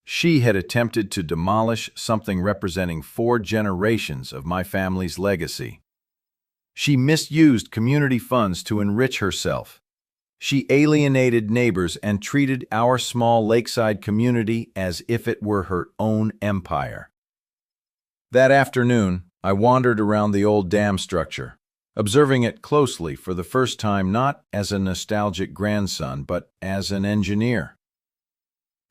She had attempted to demolish something representing 4 generations of my family's legacy. She misused community funds to enrich herself. She alienated neighbors and treated our small lakeside community as if it were her own empire. That afternoon, I wandered around the old dam structure, observing it closely for the first time not as a nostalgic grandson, but as an engineer.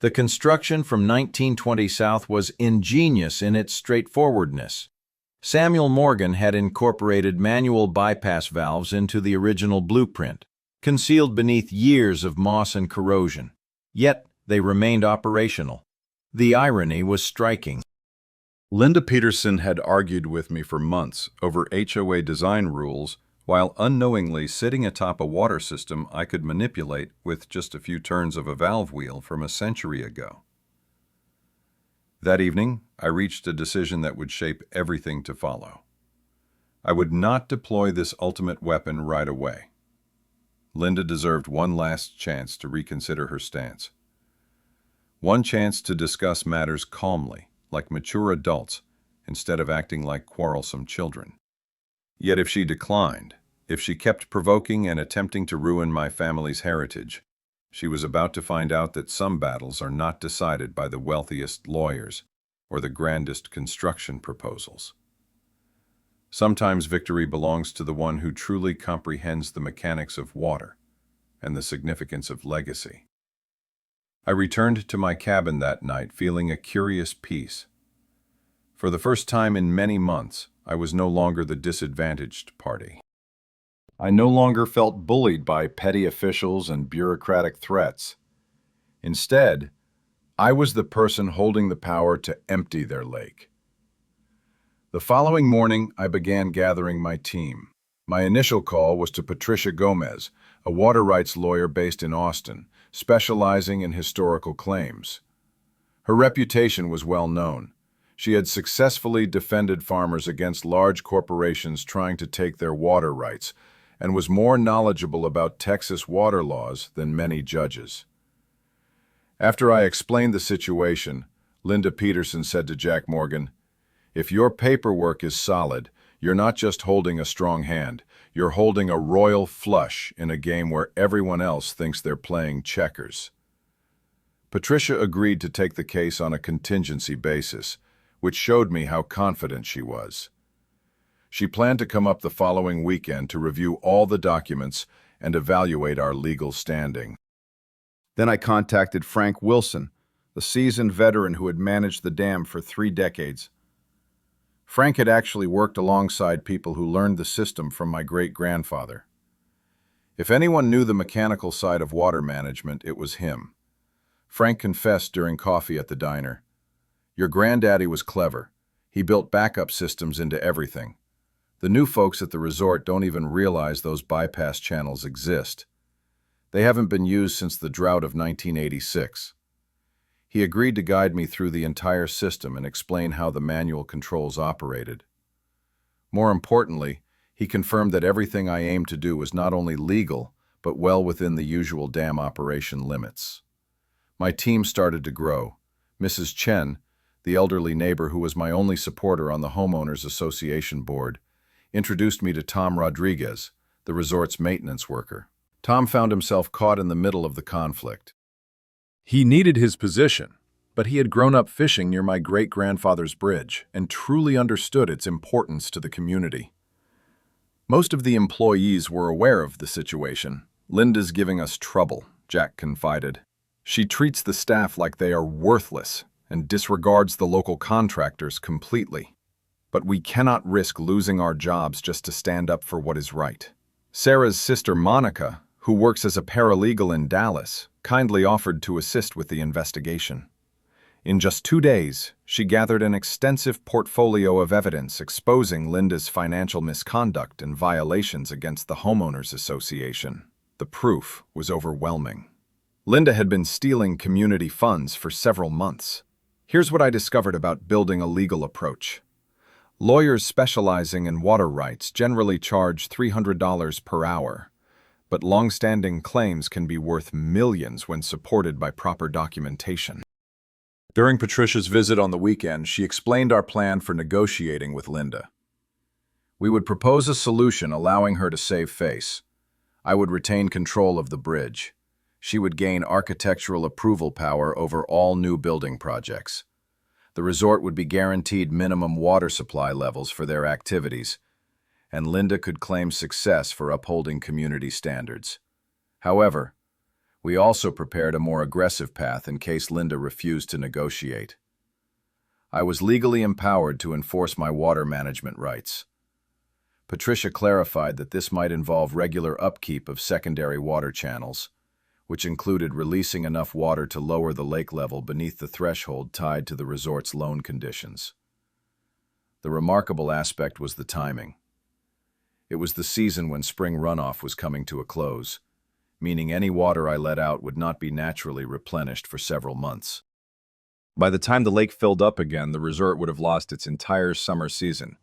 The construction from 1920 south was ingenious in its straightforwardness. Samuel Morgan had incorporated manual bypass valves into the original blueprint, concealed beneath years of moss and corrosion. Yet they remained operational. The irony was striking. Linda Peterson had argued with me for months over HOA design rules while unknowingly sitting atop a water system I could manipulate with just a few turns of a valve wheel from a century ago. That evening, I reached a decision that would shape everything to follow. I would not deploy this ultimate weapon right away. Linda deserved one last chance to reconsider her stance. One chance to discuss matters calmly, like mature adults, instead of acting like quarrelsome children. Yet if she declined, if she kept provoking and attempting to ruin my family's heritage, she was about to find out that some battles are not decided by the wealthiest lawyers or the grandest construction proposals. Sometimes victory belongs to the one who truly comprehends the mechanics of water and the significance of legacy. I returned to my cabin that night feeling a curious peace.
For the first time in many months, I was no longer the disadvantaged party.
I no longer felt bullied by petty officials and bureaucratic threats. Instead, I was the person holding the power to empty their lake. The following morning, I began gathering my team. My initial call was to Patricia Gomez, a water rights lawyer based in Austin, specializing in historical claims. Her reputation was well known. She had successfully defended farmers against large corporations trying to take their water rights, and was more knowledgeable about Texas water laws than many judges. After I explained the situation, Linda Peterson said to Jack Morgan, "If your paperwork is solid, you're not just holding a strong hand, you're holding a royal flush in a game where everyone else thinks they're playing checkers." Patricia agreed to take the case on a contingency basis, which showed me how confident she was. She planned to come up the following weekend to review all the documents and evaluate our legal standing. Then I contacted Frank Wilson, the seasoned veteran who had managed the dam for 3 decades. Frank had actually worked alongside people who learned the system from my great-grandfather. If anyone knew the mechanical side of water management, it was him. Frank confessed during coffee at the diner, "Your granddaddy was clever. He built backup systems into everything. The new folks at the resort don't even realize those bypass channels exist. They haven't been used since the drought of 1986. He agreed to guide me through the entire system and explain how the manual controls operated. More importantly, he confirmed that everything I aimed to do was not only legal, but well within the usual dam operation limits. My team started to grow. Mrs. Chen, the elderly neighbor who was my only supporter on the Homeowners Association board, introduced me to Tom Rodriguez, the resort's maintenance worker. Tom found himself caught in the middle of the conflict. He needed his position, but he had grown up fishing near my great-grandfather's bridge and truly understood its importance to the community. Most of the employees were aware of the situation. "Linda's giving us trouble," Jack confided. "She treats the staff like they are worthless and disregards the local contractors completely. But we cannot risk losing our jobs just to stand up for what is right." Sarah's sister Monica, who works as a paralegal in Dallas, kindly offered to assist with the investigation. In just 2 days, she gathered an extensive portfolio of evidence exposing Linda's financial misconduct and violations against the Homeowners Association. The proof was overwhelming. Linda had been stealing community funds for several months. Here's what I discovered about building a legal approach. Lawyers specializing in water rights generally charge $300 per hour, but long-standing claims can be worth millions when supported by proper documentation. During Patricia's visit on the weekend, she explained our plan for negotiating with Linda. We would propose a solution allowing her to save face. I would retain control of the bridge. She would gain architectural approval power over all new building projects. The resort would be guaranteed minimum water supply levels for their activities, and Linda could claim success for upholding community standards. However, we also prepared a more aggressive path in case Linda refused to negotiate. I was legally empowered to enforce my water management rights. Patricia clarified that this might involve regular upkeep of secondary water channels, which included releasing enough water to lower the lake level beneath the threshold tied to the resort's loan conditions. The remarkable aspect was the timing. It was the season when spring runoff was coming to a close, meaning any water I let out would not be naturally replenished for several months. By the time the lake filled up again, the resort would have lost its entire summer season.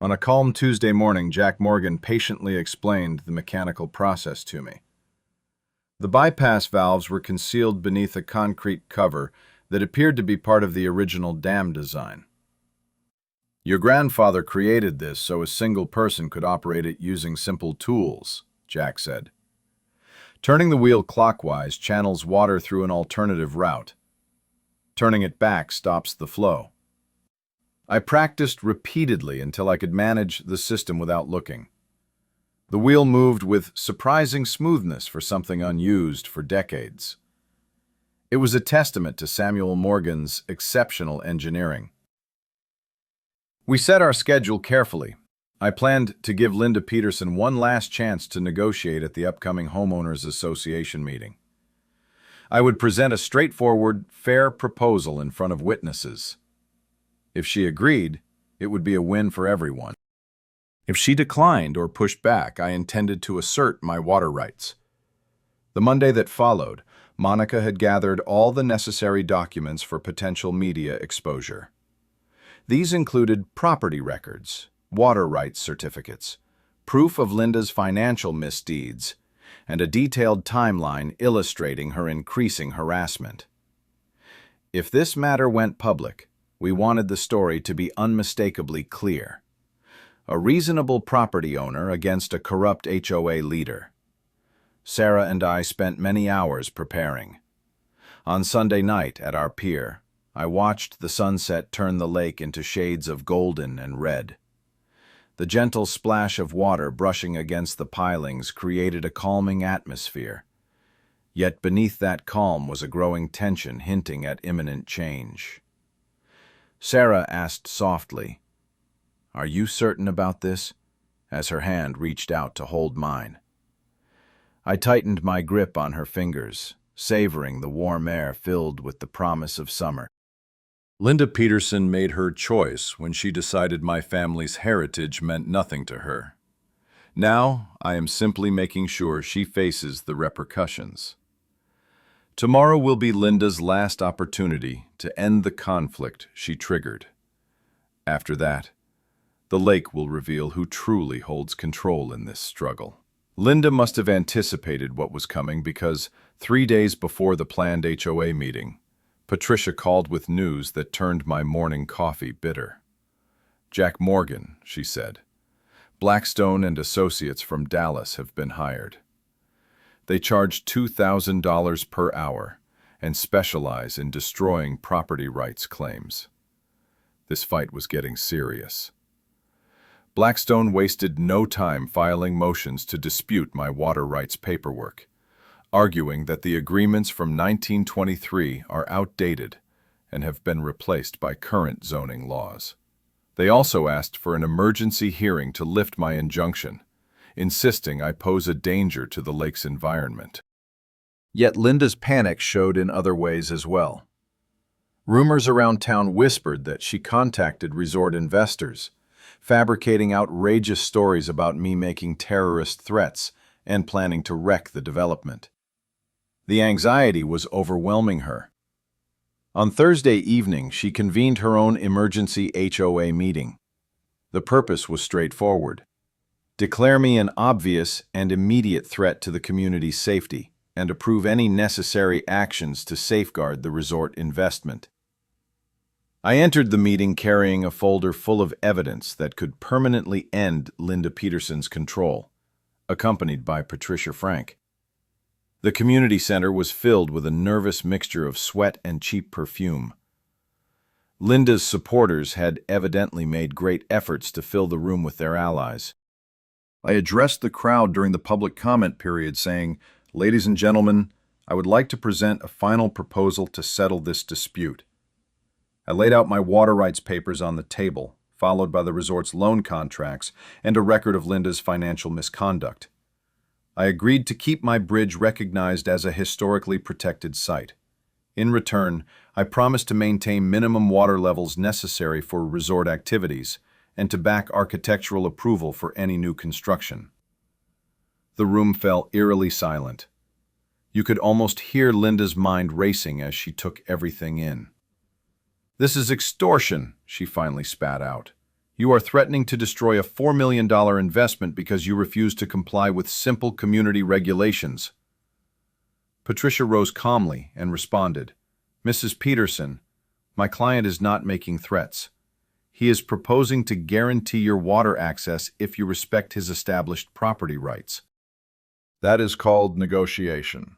On a calm Tuesday morning, Jack Morgan patiently explained the mechanical process to me. The bypass valves were concealed beneath a concrete cover that appeared to be part of the original dam design. "Your grandfather created this so a single person could operate it using simple tools," Jack said. "Turning the wheel clockwise channels water through an alternative route. Turning it back stops the flow." I practiced repeatedly until I could manage the system without looking. The wheel moved with surprising smoothness for something unused for decades. It was a testament to Samuel Morgan's exceptional engineering. We set our schedule carefully. I planned to give Linda Peterson one last chance to negotiate at the upcoming Homeowners Association meeting. I would present a straightforward, fair proposal in front of witnesses. If she agreed, it would be a win for everyone. If she declined or pushed back, I intended to assert my water rights. The Monday that followed, Monica had gathered all the necessary documents for potential media exposure. These included property records, water rights certificates, proof of Linda's financial misdeeds, and a detailed timeline illustrating her increasing harassment. If this matter went public, we wanted the story to be unmistakably clear. A reasonable property owner against a corrupt HOA leader. Sarah and I spent many hours preparing. On Sunday night at our pier, I watched the sunset turn the lake into shades of golden and red. The gentle splash of water brushing against the pilings created a calming atmosphere. Yet beneath that calm was a growing tension hinting at imminent change. Sarah asked softly, "Are you certain about this?" as her hand reached out to hold mine. I tightened my grip on her fingers, savoring the warm air filled with the promise of summer. Linda Peterson made her choice when she decided my family's heritage meant nothing to her. Now, I am simply making sure she faces the repercussions. Tomorrow will be Linda's last opportunity to end the conflict she triggered. After that, the lake will reveal who truly holds control in this struggle. Linda must have anticipated what was coming because 3 days before the planned HOA meeting, Patricia called with news that turned my morning coffee bitter. "Jack Morgan," she said. "Blackstone and Associates from Dallas have been hired. They charge $2,000 per hour and specialize in destroying property rights claims." This fight was getting serious. Blackstone wasted no time filing motions to dispute my water rights paperwork, arguing that the agreements from 1923 are outdated and have been replaced by current zoning laws. They also asked for an emergency hearing to lift my injunction, insisting I pose a danger to the lake's environment. Yet Linda's panic showed in other ways as well. Rumors around town whispered that she contacted resort investors, fabricating outrageous stories about me making terrorist threats and planning to wreck the development. The anxiety was overwhelming her. On Thursday evening, she convened her own emergency HOA meeting. The purpose was straightforward: declare me an obvious and immediate threat to the community's safety and approve any necessary actions to safeguard the resort investment. I entered the meeting carrying a folder full of evidence that could permanently end Linda Peterson's control, accompanied by Patricia Frank. The community center was filled with a nervous mixture of sweat and cheap perfume. Linda's supporters had evidently made great efforts to fill the room with their allies. I addressed the crowd during the public comment period saying, "Ladies and gentlemen, I would like to present a final proposal to settle this dispute." I laid out my water rights papers on the table, followed by the resort's loan contracts and a record of Linda's financial misconduct. I agreed to keep my bridge recognized as a historically protected site. In return, I promised to maintain minimum water levels necessary for resort activities and to back architectural approval for any new construction. The room fell eerily silent. You could almost hear Linda's mind racing as she took everything in. "This is extortion," she finally spat out. "You are threatening to destroy a $4 million investment because you refuse to comply with simple community regulations." Patricia rose calmly and responded, "Mrs. Peterson, my client is not making threats. He is proposing to guarantee your water access if you respect his established property rights." That is called negotiation.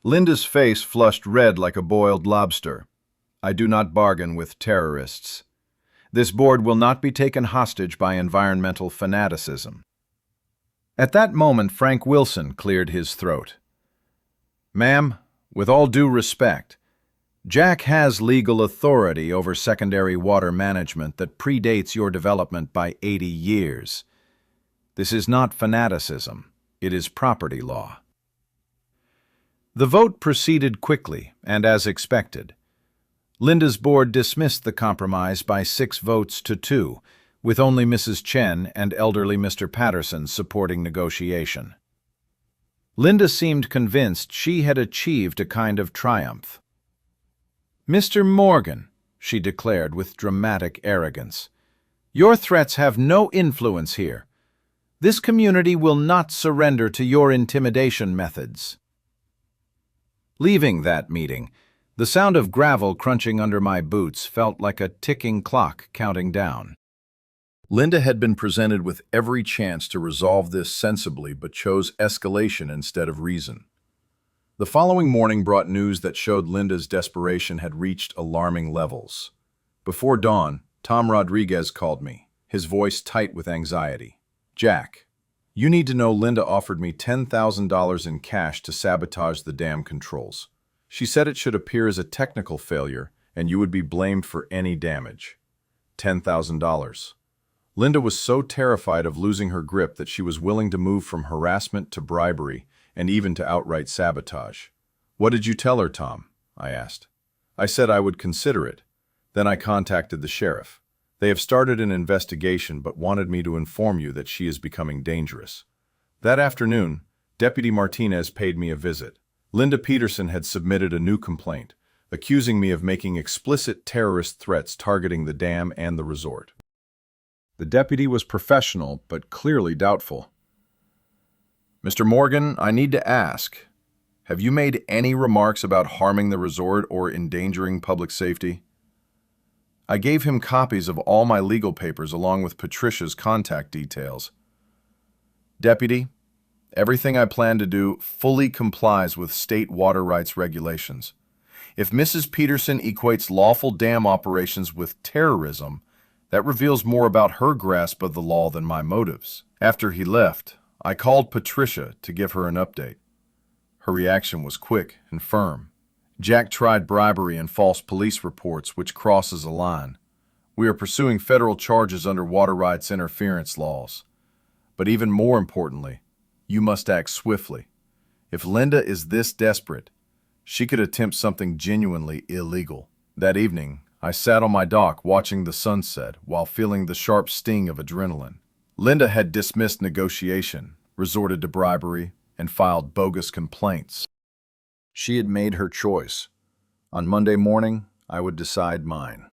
Linda's face flushed red like a boiled lobster. "I do not bargain with terrorists. This board will not be taken hostage by environmental fanaticism." At that moment, Frank Wilson cleared his throat. "Ma'am, with all due respect,
Jack has legal authority over secondary water management that predates your development by 80 years. This is not fanaticism, it is property law. The vote proceeded quickly and as expected. Linda's board dismissed the compromise by 6 votes to 2, with only Mrs. Chen and elderly Mr. Patterson supporting negotiation. Linda seemed convinced she had achieved a kind of triumph. "Mr. Morgan," she declared with dramatic arrogance, "your threats have no influence here. This community will not surrender to your intimidation methods." Leaving that meeting, the sound of gravel crunching under my boots felt like a ticking clock counting down. Linda had been presented with every chance to resolve this sensibly but chose escalation instead of reason. The following morning brought news that showed Linda's desperation had reached alarming levels. Before dawn, Tom Rodriguez called me, his voice tight with anxiety. "Jack, you need to know Linda offered me $10,000 in cash to sabotage the dam controls. She said it should appear as a technical failure and you would be blamed for any damage. $10,000. Linda was so terrified of losing her grip that she was willing to move from harassment to bribery and even to outright sabotage. "What did you tell her, Tom?" I asked. "I said I would consider it. Then I contacted the sheriff. They have started an investigation but wanted me to inform you that she is becoming dangerous." That afternoon, Deputy Martinez paid me a visit. Linda Peterson had submitted a new complaint, accusing me of making explicit terrorist threats targeting the dam and the resort. The deputy was professional, but clearly doubtful. "Mr. Morgan, I need to ask, have you made any remarks about harming the resort or endangering public safety?" I gave him copies of all my legal papers along with Patricia's contact details. "Deputy, everything I plan to do fully complies with state water rights regulations. If Mrs. Peterson equates lawful dam operations with terrorism, that reveals more about her grasp of the law than my motives." After he left, I called Patricia to give her an update. Her reaction was quick and firm. "Jack tried bribery and false police reports, which crosses a line. We are pursuing federal charges under water rights interference laws. But even more importantly, you must act swiftly. If Linda is this desperate, she could attempt something genuinely illegal." That evening, I sat on my dock watching the sunset while feeling the sharp sting of adrenaline. Linda had dismissed negotiation, resorted to bribery, and filed bogus complaints. She had made her choice. On Monday morning, I would decide mine.